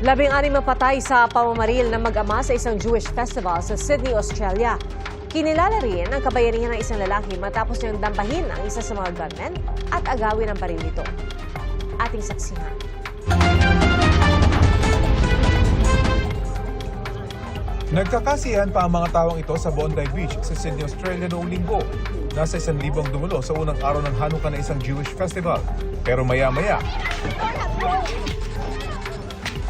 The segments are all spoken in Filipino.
16 mapatay sa pamamaril ng mag-ama sa isang Jewish festival sa Sydney, Australia. Kinilala rin ang kabayanihan ng isang lalaki matapos niyang dambahin ang isa sa mga gunmen at agawin ang baril nito. Ating saksihan. Nagkakasiyahan pa ang mga tawang ito sa Bondi Beach sa Sydney, Australia noong linggo. Nasa 1,000 dumulo sa unang araw ng Hanukkah na isang Jewish festival. Pero maya-maya,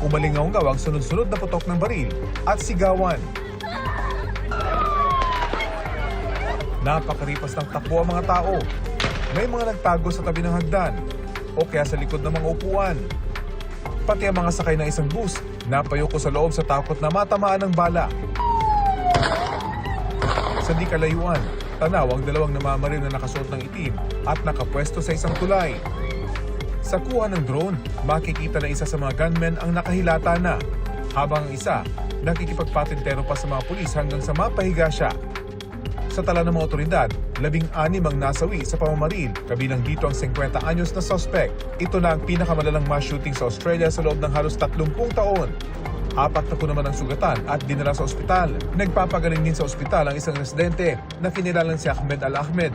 umalingaw-ngaw ang sunod-sunod na putok ng baril at sigawan. Napakaripas ng takbo ang mga tao. May mga nagtago sa tabi ng hagdan o kaya sa likod ng mga upuan. Pati ang mga sakay ng isang bus napayoko sa loob sa takot na matamaan ng bala. Sa di kalayuan, tanaw ang dalawang namamaril na nakasuot ng itim at nakapwesto sa isang tulay. Sa kuha ng drone, makikita na isa sa mga gunmen ang nakahilata na, habang ang isa nakikipagpatintero pa sa mga pulis hanggang sa mapahiga siya. Sa tala ng mga otoridad, 16 ang nasawi sa pamamaril, kabilang dito ang 50 anyos na suspect. Ito na ang pinakamalalang mass shooting sa Australia sa loob ng halos 30 taon. 4 naman ang sugatan at dinala sa ospital. Nagpapagaling din sa ospital ang isang residente na kinilalang si Ahmed Al-Ahmed.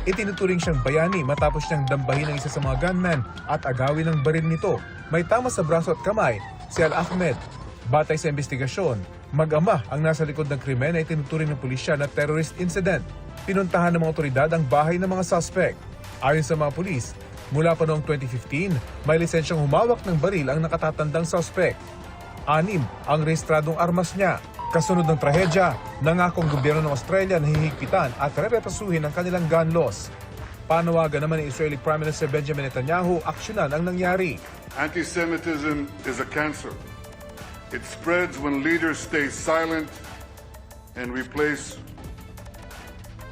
Itinuturing siyang bayani matapos niyang dambahin ang isa sa mga gunman at agawin ang baril nito. May tama sa braso at kamay si Al-Ahmed. Batay sa investigasyon, mag-ama ang nasa likod ng krimen ay tinuturing ng pulisya na terrorist incident. Pinuntahan ng mga otoridad ang bahay ng mga suspect. Ayon sa mga pulis, mula pa noong 2015, may lisensyang humawak ng baril ang nakatatandang suspect. 6 ang rehistradong armas niya. Kasunod ng trahedya, nangakong gobyerno ng Australia na hihigpitan at rereprasuhin ang kanilang gun laws. Panawagan naman ni Israeli Prime Minister Benjamin Netanyahu aksyonan ang nangyari. Anti-Semitism is a cancer. It spreads when leaders stay silent and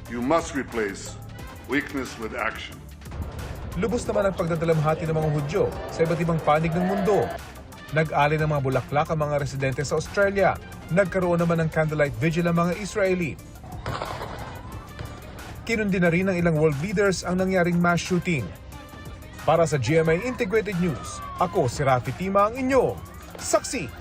you must replace weakness with action. Lubos naman ang pagdadalamhati ng mga Hudyo sa iba't ibang panig ng mundo. Nag-ali ng mga bulaklak ang mga residente sa Australia. Nagkaroon naman ng candlelight vigil ang mga Israeli. Kinundi na rin ng ilang world leaders ang nangyaring mass shooting. Para sa GMA Integrated News, ako si Rafi Tima ang inyong saksi.